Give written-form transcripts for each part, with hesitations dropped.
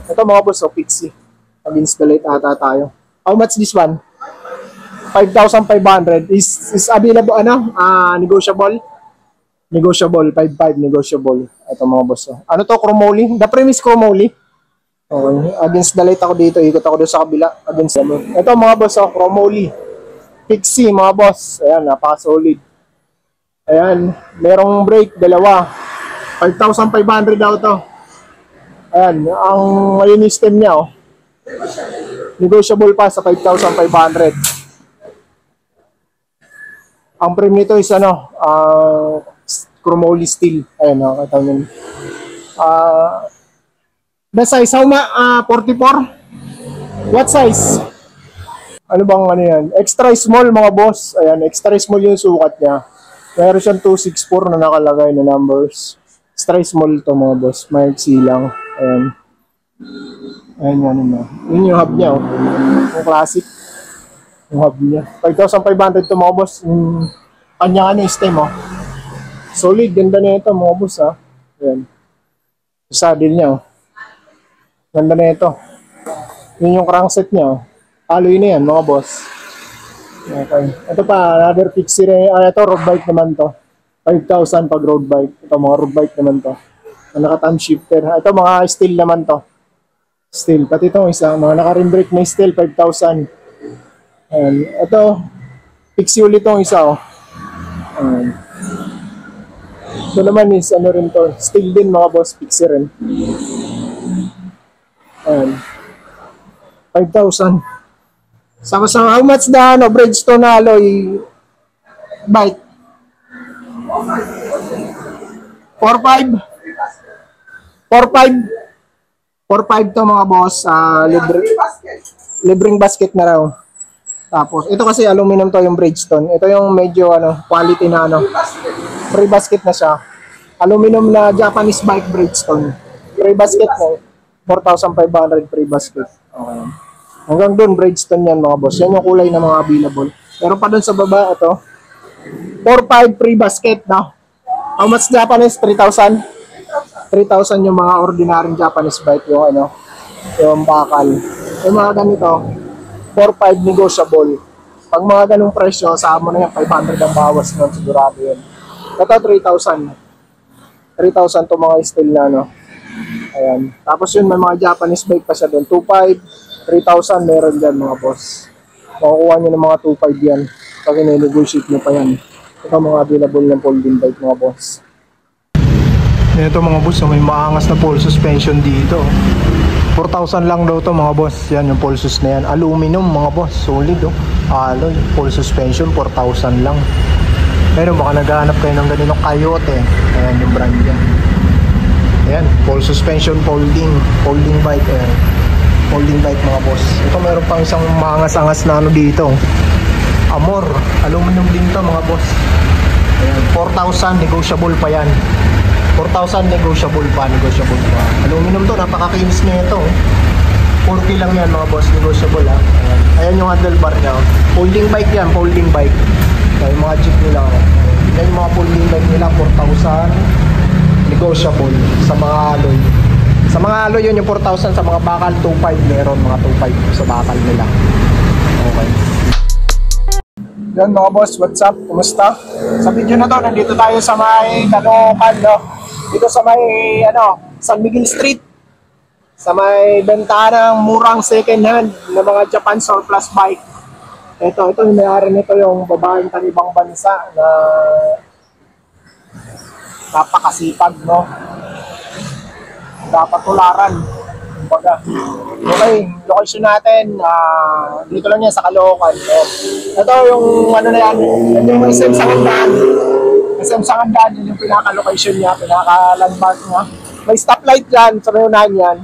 Ito mga boss, so Pixie. Mag-installate ata tayo. How much this one? 5,500 is available, negotiable. Negotiable, 5,500 negotiable. Ito mga boss. Oh. Ano to, chromoly? The premise chromoly. Okay. Against the light ako dito. Ikot ako doon sa kabila. Against the light. Ito mga boss, oh, chromoly. Pixie mga boss. Ayan, napaka-solid. Ayan, merong brake, dalawa. 5,500 daw to. Ayan, ang ngayon system niya, oh. Negotiable pa sa 5,500. Ang frame nito is chromoly steel. Ayan, nakita nyo. The size, 44? What size? Ano bang ano yan? Extra small mga boss. Ayan, extra small yung sukat niya. Meron siyang 264 na nakalagay na numbers. Extra small to mga boss. Maiksi lang. Ayan. Ayan yan yun. Yun yung hub niya. Oh. Yung classic. Yung hub niya. 5,500 to mga boss. Yung kanya stem. Oh. Solid. Ganda na ito mga boss. Ha? Ayan. Yung saddle niya. Oh. Ganda na ito. Yun yung crankset niya. Oh. Alloy na yan mga boss. Okay. Ito pa, another Pixie rin. Ito, road bike naman to. 5,000 pag road bike. Ito, mga road bike naman to. Naka-thumb shifter. Ito, mga steel naman to. Steel. Pati itong isa, mga naka-rim brake na steel, 5,000. Ayan. Ito, Pixie ulit itong isa, oh. Ayan. Ito naman is, ano rin to. Steel din, mga boss. Pixie rin. Ayan. 5,000. Sama-sama, how much the Bridgestone alloy bike? 4,500? 4,500 to mga boss. Libreng basket na raw. Tapos, ito kasi aluminum to yung Bridgestone. Ito yung medyo quality na free basket na siya. Aluminum na Japanese bike Bridgestone. Free basket na. 4,500 free basket. Okay. Hanggang doon, Bridgestone yan mga boss. Yan yung kulay na mga available. Meron pa doon sa baba, ito. 4,500 free basket, no? How much Japanese? 3,000? 3,000 yung mga ordinary Japanese bike, yung yung bakal. Yung mga ganito, 4,500 negotiable. Pag mga ganung presyo, saan mo na yan, 500 ang bawas nun, sigurado yun. Ito, 3,000. 3,000 to mga steel na, Ayan. Tapos yun, may mga Japanese bike pa siya doon. 2,500. 3,000 meron dyan mga boss. Makukuha nyo ng mga 2,500 yan. Pag i-negotiate nyo pa yan. Ito mga available ng folding bike mga boss. Ito mga boss, may maangas na pole suspension dito. 4,000 lang daw to mga boss. Yan yung pole sus na yan. Aluminum mga boss. Solid alloy. Pole suspension 4,000 lang. Pero baka naghahanap kayo ng ganito Coyote. Ayan yung brand yan. Ayan, pole suspension folding bike. Ayan. Folding bike mga boss. Ito meron pang isang maangas-angas na dito. Amor, aluminum din to mga boss. Ayan, 4,000 negotiable pa yan. 4,000 negotiable pa. Aluminum to, napakakinis na ito. 40 lang yan mga boss, negotiable ha. Ayan yung handlebar niya. Folding bike yan, folding bike. Yung mga jeep nila. Ayan yung mga folding bike nila, 4,000 negotiable sa mga alloy. Sa mga alloy yun yung 4,000, sa mga bakal 2,500 meron, mga 2,500 sa bakal nila. Okay. Yan mga boss, what's up? Kumusta? Sa video na to, nandito tayo sa may Caloocan, dito sa may San Miguel Street. Sa may benta ng murang second hand na mga Japan surplus bike. Ito yung may-ari nito, yung babaeng ibang bansa na napakasipag, dapat tularan. Kumbaga. Okay, location natin, dito lang yan sa Caloocan. Ito yung na yan, yung SM Sangandaan. SM Sangandaan, yun yung pinaka-location niya, pinaka-landmark niya. May stoplight dyan, sa may unahan yan.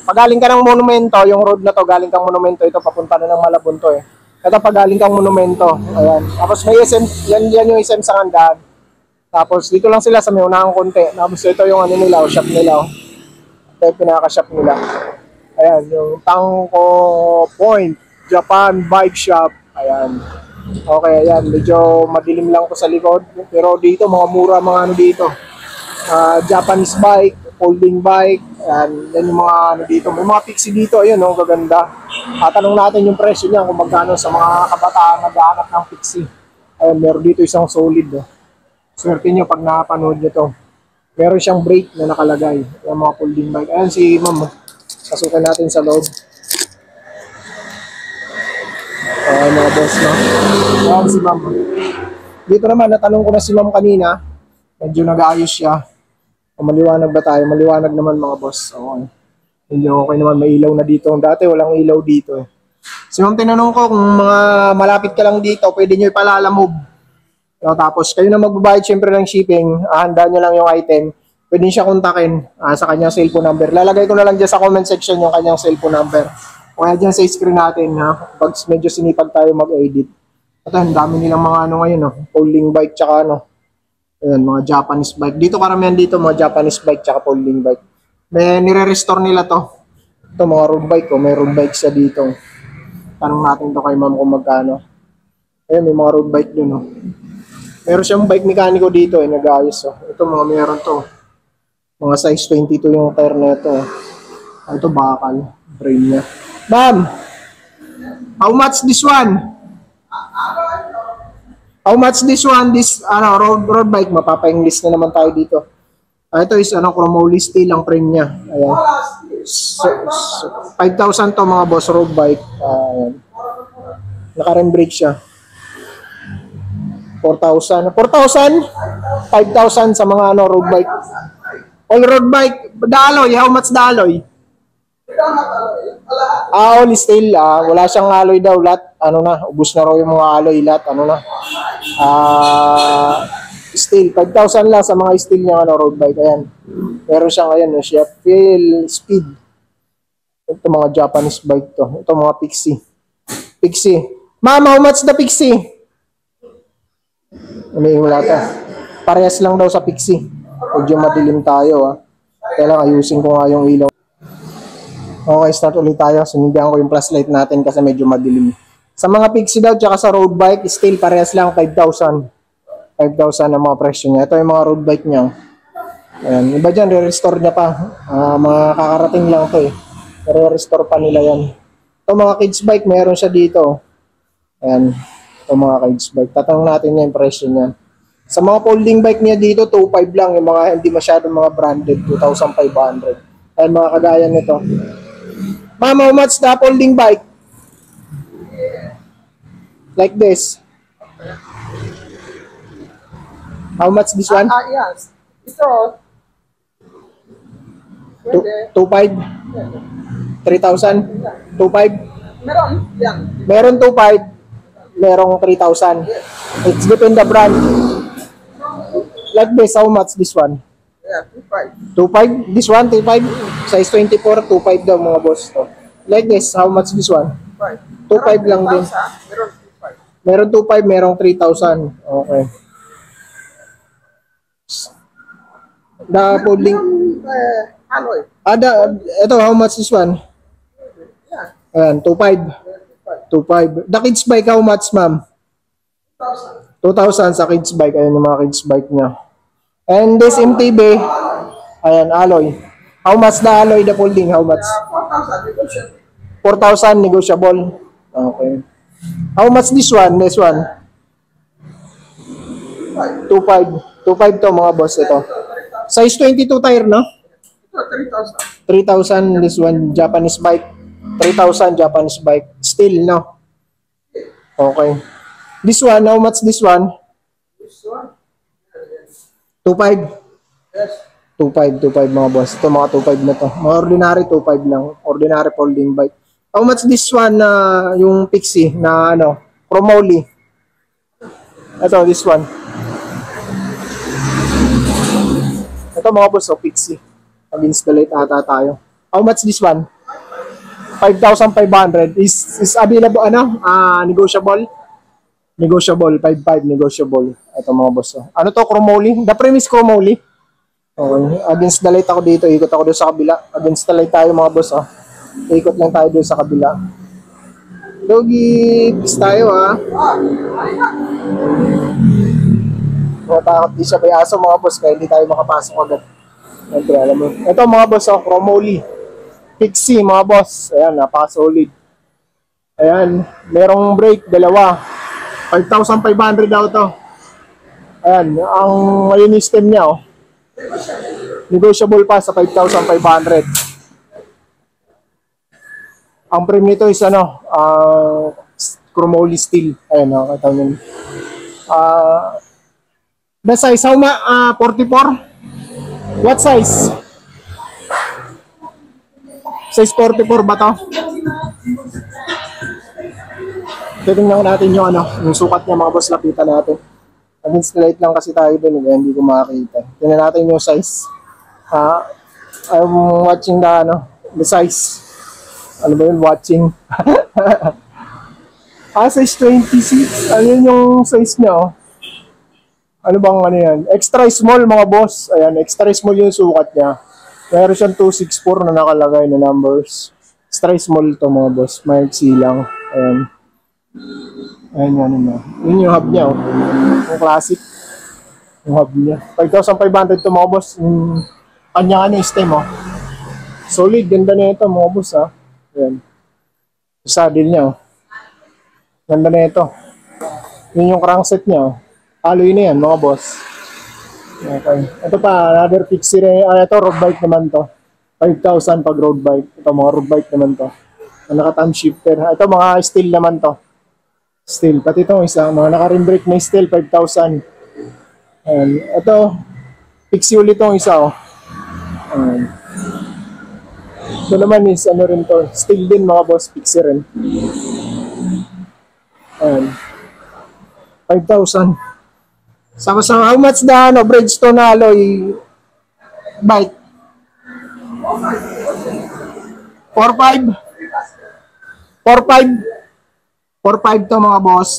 Pag galing ka ng monumento, yung road na to, galing kang monumento, ito papunta na ng Malabon to. Ito pag galing kang monumento, ayan. Tapos may SM, yan yung SM Sangandaan. Tapos dito lang sila sa may unahang konti. Tapos ito yung nila, shop nila. Ito yung pinaka-shop nila. Ayan, yung Tangko Point, Japan Bike Shop. Ayan. Okay, ayan. Medyo madilim lang to sa likod. Pero dito, mga mura, mga dito. Japanese bike. folding bike. Yan yung mga ano dito. May mga pixie dito. Ayun, no, gaganda. Tanong natin yung presyo niya kung magkano sa mga kabataan naghahanap ng pixie. Ayun, meron dito isang solid. Oh. Swerte nyo pag napanood nyo to. Meron siyang brake na nakalagay. Yung mga folding bike. Ayan si ma'am. Pasukan natin sa loob. Ayan mga boss, no? Ayan si ma'am. Dito naman, natanong ko na si ma'am kanina. Medyo nag-aayos siya. Maliwanag ba tayo? Maliwanag naman mga boss. Okay. Hindi okay naman. May ilaw na dito. Dati walang ilaw dito. Eh. Si ma'am tinanong ko kung mga malapit ka lang dito, pwede nyo ipalalamove. So, tapos kayo na magbabayad syempre ng shipping. Handa nyo lang yung item. Pwede siya kontakin sa kanyang cellphone number. Lalagay ko na lang dyan sa comment section yung kanyang cellphone number. O kaya dyan sa screen natin. Ha? Pag medyo sinipag tayo mag-edit. Ito, ang dami nilang mga ano ngayon. No? Folding bike tsaka ano. Ayan, mga Japanese bike. Dito karamihan dito mga Japanese bike tsaka folding bike. May nire-restore nila to. Ito mga road bike. May road bike siya dito. Tanong natin to kay ma'am kung magkano. Ayan, may mga road bike dun. No? Meron siyang bike mekaniko dito. Nag-ayos. Oh. Ito mga meron to. Mga size 22 yung tire na ito. Ito bakal. Frame niya. Ma'am! How much this one? How much this one? This road bike. Mapapa-English na naman tayo dito. Ito is chromoly steel ang frame niya. Ayan. 5,000 to mga boss road bike. Ayan. Naka-rim brake siya. 4,000. 4,000? 5,000 sa mga road bike. All road bike. The alloy. How much the alloy? All steel. Wala siyang alloy daw. Lahat, ubus na raw yung mga alloy. Lahat, steel. 5,000 lang sa mga steel niya, road bike. Ayan. Meron siyang, ayan, Sheffield Speed. Ito mga Japanese bike to. Ito mga Pixie. Pixie. Ma'am, how much the Pixie? Wala ka. Parehas lang daw sa Pixie. Medyo madilim tayo. Kaya lang ayusin ko nga yung ilaw. Okay, start ulit tayo. Sinigyan ko yung flashlight natin kasi medyo madilim. Sa mga Pixie daw, tsaka sa road bike, still parehas lang 5,000. 5,000 ang mga presyo niya. Ito yung mga road bike niya. Ayan. Iba dyan, re-restore niya pa. Mga kakarating lang to eh. Re-restore pa nila yan. Ito mga kids bike, meron siya dito. Ayan. Ito mga kids bike. Tatanong natin yung presyo niya. Sa mga folding bike niya dito, 2,500 lang. Yung mga hindi masyadong mga branded, 2,500. Ayan mga kagaya nito. Ma'am, how much the folding bike? Like this. How much this one? Yes. Ito. 2,500? 3,000? 2,500? Meron. Yan. Meron 2,500. Merong 3,000. It's depend the brand. Like this, how much this one? Yeah, 2,500? This one, 2,500? Size 24, 2,500 daw mga boss to. Like this, how much this one? 2,500 lang din. Meron 2,500. Meron 2,500, merong 3,000. Okay. The folding. Alloy. Ito, how much this one? Yeah. Ayan, 2,500. 2,500. The kids bike, how much, ma'am? 2,000 sa kids bike. Ayan yung mga kids bike niya. And this MTB, ayan, alloy. How much the alloy, the folding? How much? 4,000 negotiable. Okay. How much this one? This one? 2,500. 2,500 to mga boss ito. Size 22 tire, no? Ito, 3,000 3,000. this one, Japanese bike. 3,000 Japanese bike. Still, no? Okay. This one, how much this one? This one? 2,500. Yes. 2,500 mga boss. Ito mga 2,500 na to. Mga ordinary 2,500 lang. Ordinary folding bike. How much this one na yung Pixie na chromoly? Ito, this one. Ito mga boss, Pixie. Mag-installate ata tayo. How much this one? 5,500. Is available, negotiable? Negotiable, 5,500, negotiable. Ito mga boss. Ano to, chromoly? The premise chromoly. Okay. Against the light ako dito. Ikot ako doon sa kabila. Against the light tayo mga boss. Ikot lang tayo doon sa kabila. Doggy, peace tayo Takot di siya may aso mga boss. Kaya hindi tayo makapasok agad. Siyempre, alam mo. Ito mga boss, oh, Chromoly. Pixie mga boss. Ayan, napaka-solid. Ayan, merong brake, dalawa. 5,500 daw to. Ayan, ang ngayon yung stem niya, oh. Negotiable pa sa 5,500. Ang frame nito is ano, chromoly steel. Ayan, oh, kita nyo. The size, how much? 44? What size? Size 44 ba to? Titingnan natin yung ano, yung sukat niya mga boss, lapitan natin. Against the light lang kasi tayo dun, hindi ko makakita. Tingnan natin yung size. I'm watching the size. Ano ba yun? Watching. Size 26. Ano yun yung size niya, oh? Ano bang ano yan? Extra small mga boss. Ayan, extra small yung sukat niya. Meron siyang 264 na nakalagay na numbers. Extra small to mga boss. Maiksi lang. Ayan. Ayan yan na. Yun yung hub niya, oh. Yung classic. Yung hub niya. 5,500 to mga boss. Yung kanya stem, oh. Solid. Ganda na ito mga boss, ha. Ayan. Yung saddle niya, oh. Ganda na ito. Yun yung crankset niya, oh. Alloy na yan mga boss. Okay. Ito pa, another Pixie rin. Ito, road bike naman to. 5,000 pag road bike. Ito, mga road bike naman to. Naka-thumb shifter. Ito, mga steel naman to. Steel. Pati ito, isa. Mga naka-rim brake na steel, 5,000. Ayan. Ito, Pixie ulit itong isa, oh. Ayan. Ito naman is, ano rin to. Steel din mga boss, Pixie rin. Ayan. 5,000. Sama how much the Bridgestone alloy bike? 4,500. 4,500 to mga boss.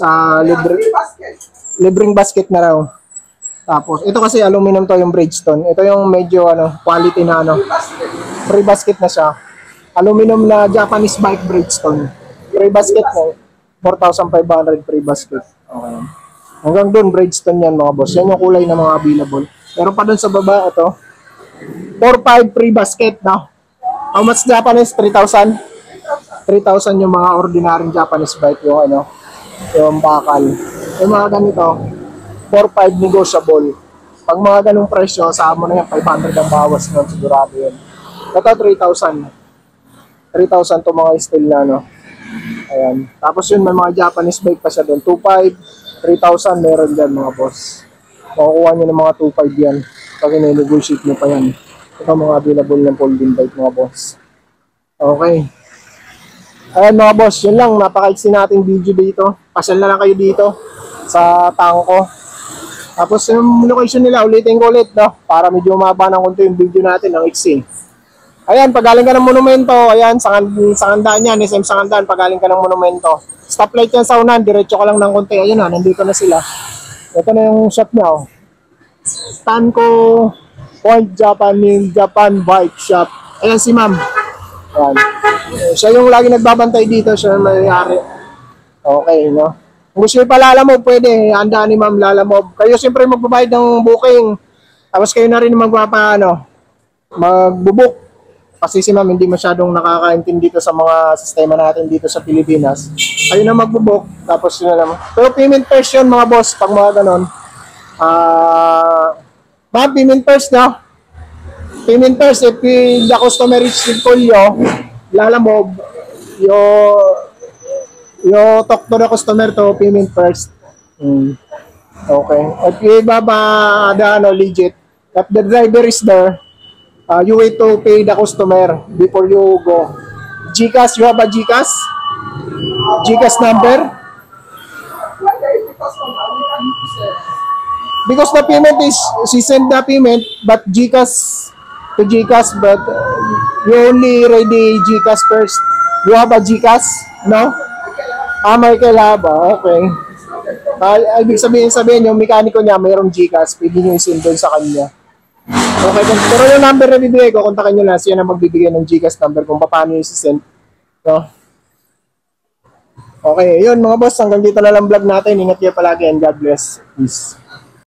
Libreng basket na raw. Tapos ito kasi aluminum to yung Bridgestone. Ito yung medyo quality na free basket na siya. Aluminum na Japanese bike Bridgestone. Free basket na 4,500 free basket. Okay. Hanggang doon, Bridgestone yan mga boss. Yan yung kulay na mga available. Pero pa doon sa baba, ito. 4,500 free basket, no? How much Japanese? 3,000? 3,000 yung mga ordinaryong Japanese bike, yung yung bakal. Yung mga ganito, 4,500 negotiable. Pag mga ganung presyo, sa mo na yan, 500 ang bawas nun, sigurado yun. Ito, 3,000. 3,000 to mga steel na, no? Ayan. Tapos yun, may mga Japanese bike pa siya doon. 2,500. 3,000 meron dyan mga boss. Makukuha nyo ng mga 2,500 yan. Pag i-negotiate nyo pa yan. Ito mga available ng folding bike mga boss. Okay. Ayan mga boss, yun lang. Napaka-iksi nating video dito. Pasyal na lang kayo dito sa Tangko. Tapos yung location nila, ulitin ko ulit, no? Para medyo umaba ng konti yung video natin ng iksi. Ayan, pagaling ka ng monumento. Ayan, Sangandaan yan. SM Sangandaan, pagaling ka ng monumento. Stoplight yan sa unan, diretso ka lang ng konti. Ayun na, nandito na sila. Ito na yung shop niya, oh. Tanko Point Japan Bike Shop. Ayan si ma'am. Ayan. Siya yung lagi nagbabantay dito, siya yung may-ari. Okay, no? Kung gusto nyo pa Lalamove, pwede. Handaan ni ma'am Lalamove. Kayo siyempre magbabayad ng booking. Tapos kayo na rin magbubuk. Kasi si ma'am hindi masyadong nakakaintindi dito sa mga sistema natin dito sa Pilipinas. Ayun na magbubuk, tapos yun na naman. Pero payment first yun mga boss, pag mga ganon. Ma'am, payment first na. Payment first, if the customer is with Polio, Lalamove, you talk to the customer to payment first. Okay. If you have legit, if the driver is there, you wait to pay the customer before you go. GCash, you have a GCash? GCash number? Because the payment is, she send the payment, but GCash to GCash, but you only ready GCash first. You have a GCash? No? Michael Haba, okay. Ibig sabihin yung mekaniko niya, mayroong GCash, pwede nyo isend doon sa kanya. Okay, pero yung number na bibigay ko, kontakin nyo lang, siya na magbibigay ng GCash number kung paano yung sisend. No? Okay, yun mga boss, hanggang dito na lang vlog natin. Ingat kayo palagi and God bless. Peace.